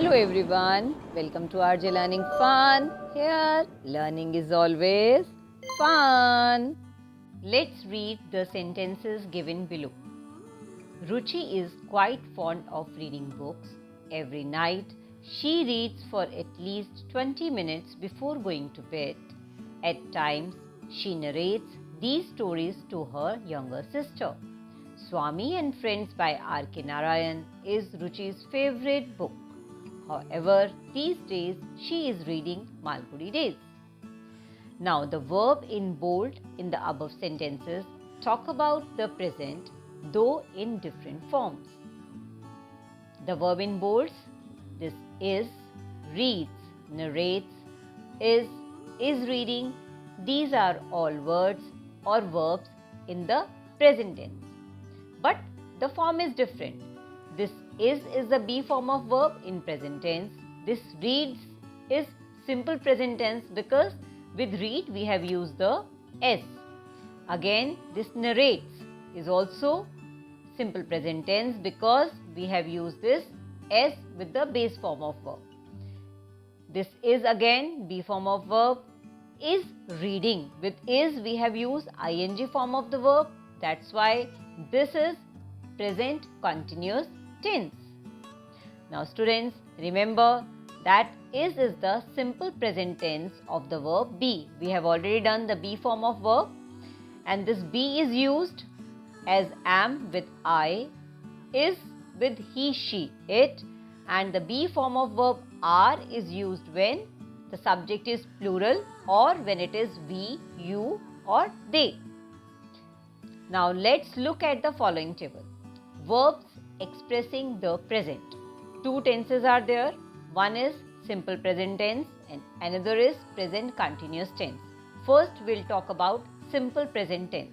Hello everyone, welcome to RJ Learning Fun. Here, learning is always fun. Let's read the sentences given below. Ruchi is quite fond of reading books. Every night, she reads for at least 20 minutes before going to bed. At times, she narrates these stories to her younger sister. Swami and Friends by R.K. Narayan is Ruchi's favorite book. However, these days she is reading Malgudi Days. Now, the verb in bold in the above sentences talk about the present, though in different forms. The verb in bolds, this is, reads, narrates, is reading. These are all words or verbs in the present tense. But the form is different. This is the be form of verb in present tense. This reads is simple present tense because with read we have used the s. Again, this narrates is also simple present tense because we have used this s with the base form of verb. This is again be form of verb. Is reading, with is we have used ing form of the verb. That's why this is present continuous tense. Now students, remember that is the simple present tense of the verb be. We have already done the be form of verb, and this be is used as am with I, is with he, she, it, and the be form of verb are is used when the subject is plural or when it is we, you or they. Now let's look at the following table. Verbs expressing the present. Two tenses are there. One is simple present tense and another is present continuous tense. First, we'll talk about simple present tense.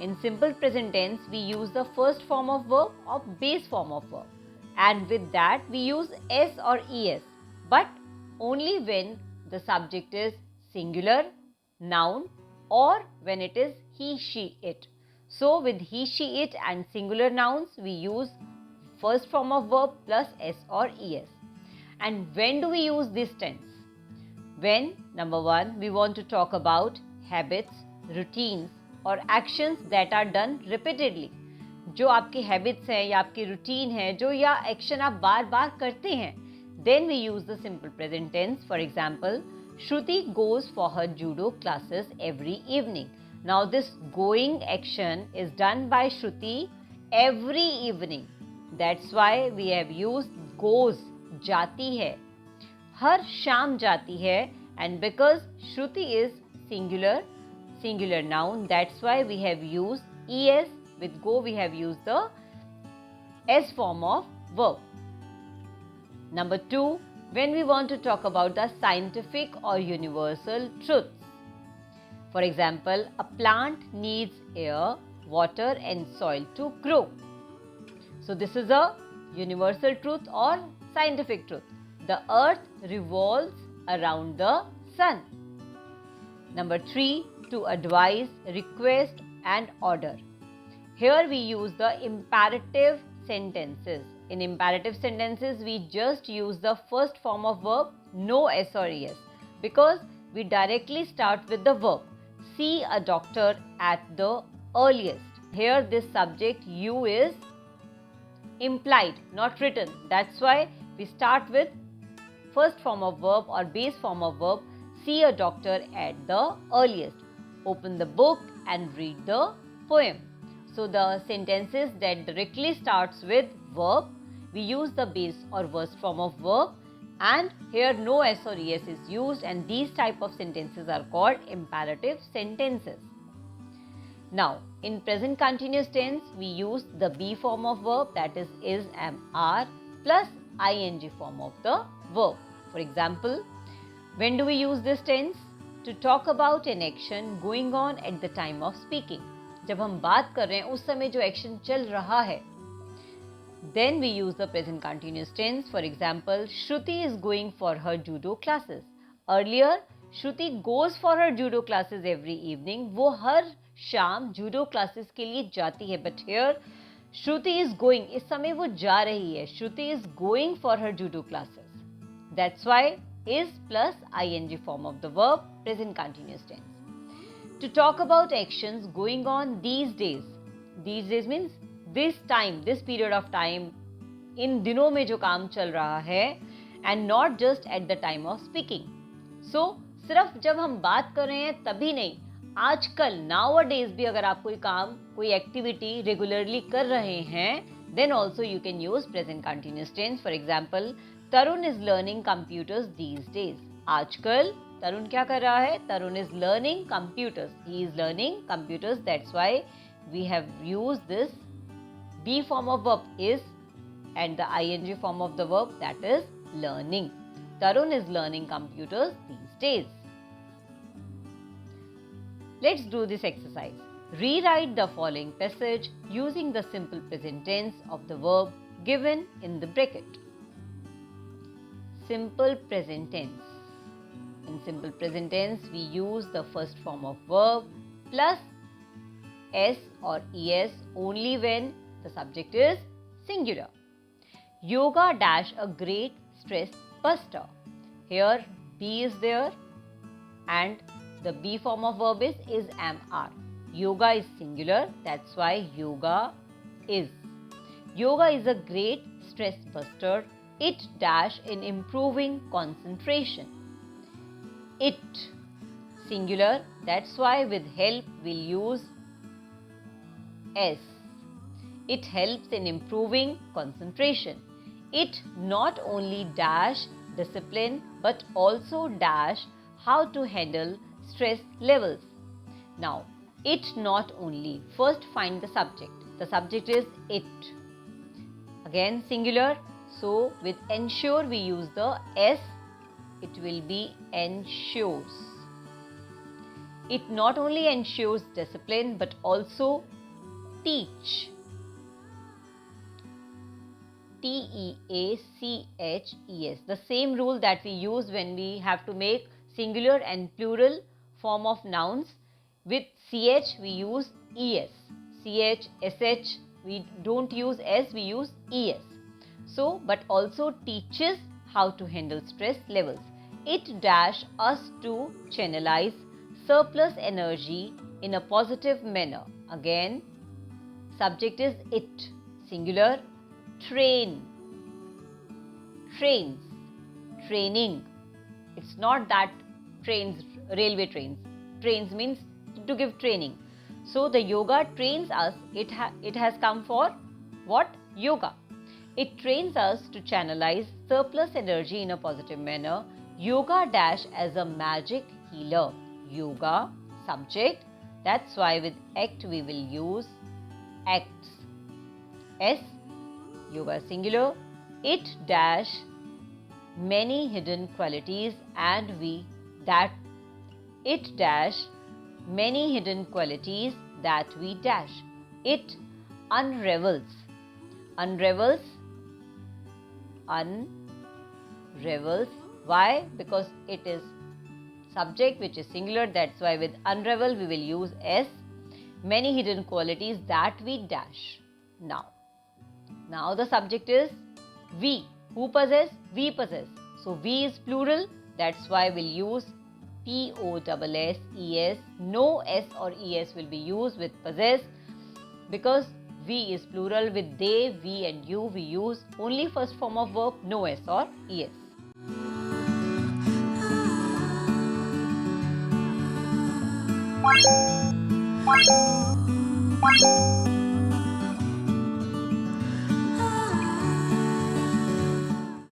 In simple present tense, we use the first form of verb or base form of verb, and with that we use s or es, but only when the subject is singular, noun, or when it is he, she, it. So with he, she, it and singular nouns, we use first form of verb plus s or es. And when do we use this tense? When, number one, we want to talk about habits, routines or actions that are done repeatedly. जो आपके habits हैं या आपकी routine है, जो या action आप बार बार करते हैं, then we use the simple present tense. For example, Shruti goes for her judo classes every evening. Now this going action is done by Shruti every evening. That's why we have used goes, jati hai. Har sham jati hai, and because Shruti is singular noun, that's why we have used es. With go we have used the s form of verb. Number two, when we want to talk about the scientific or universal truths. For example, a plant needs air, water and soil to grow. So this is a universal truth or scientific truth. The earth revolves around the sun. Number three, to advise, request and order. Here we use the imperative sentences. In imperative sentences, we just use the first form of verb, no s or es, because we directly start with the verb. See a doctor at the earliest. Here this subject you is implied, not written. That's why we start with first form of verb or base form of verb, see a doctor at the earliest. Open the book and read the poem. So the sentences that directly starts with verb, we use the base or first form of verb, and here no s or es is used, and these type of sentences are called imperative sentences. Now, in present continuous tense, we use the be form of verb, that is, am, are plus ing form of the verb. For example, when do we use this tense? To talk about an action going on at the time of speaking. जब हम बात कर रहे हैं उस समय जो action चल रहा है, then we use the present continuous tense. For example, Shruti is going for her judo classes. Earlier, Shruti goes for her judo classes every evening. वो हर शाम judo classes के लिए जाती है. But here, Shruti is going, इस समय वो जा रही है. Shruti is going for her judo classes. That's why is plus ing form of the verb, present continuous tense. To talk about actions going on these days. These days means this time, this period of time, इन दिनों में जो काम चल रहा है, and not just at the time of speaking. So, सिर्फ जब हम बात कर रहे हैं तभी नहीं, आजकल nowadays भी अगर आप कोई काम, कोई एक्टिविटी रेगुलरली कर रहे हैं, then also you can use present continuous tense. For example, Tarun is learning computers these days. आजकल तरुण क्या कर रहा है? Tarun is learning computers. He is learning computers. That's why we have used this be form of verb is and the ing form of the verb, that is learning. Tarun is learning computers these days. Let's do this exercise. Rewrite the following passage using the simple present tense of the verb given in the bracket. Simple present tense. In simple present tense, we use the first form of verb plus s or es only when the subject is singular. Yoga dash a great stress buster. Here be is there and the be form of verb is am are. Yoga is singular, that's why yoga is. Yoga is a great stress buster. It dash in improving concentration. It singular, that's why with help we'll use s. It helps in improving concentration. It not only dash discipline but also dash how to handle stress levels. Now, it not only. First find the subject. The subject is it. Again singular. So with ensure we use the s. It will be ensures. It not only ensures discipline but also teach. T-E-A-C-H-E-S. The same rule that we use when we have to make singular and plural form of nouns. With ch we use es. Ch, sh we don't use s, we use es. So, but also teaches how to handle stress levels. It dash us to channelize surplus energy in a positive manner. Again, subject is it. Singular. Train. Trains. Training. It's not that trains, railway trains. Trains means to give training. So the yoga trains us. It has come for what? Yoga. It trains us to channelize surplus energy in a positive manner. Yoga dash as a magic healer. Yoga, subject. That's why with act we will use acts. S, yoga singular. It dash many hidden qualities and it dash many hidden qualities that we dash. It unravels. Unravels. Unravels. Why? Because it is subject which is singular. That's why with unravel we will use s. Many hidden qualities that we dash. Now the subject is we. Who possess? We possess. So we is plural. That's why we'll use P-O-S-S-E-S. No S or ES will be used with possess because we is plural. With they, we and you we use only first form of verb, no S or ES.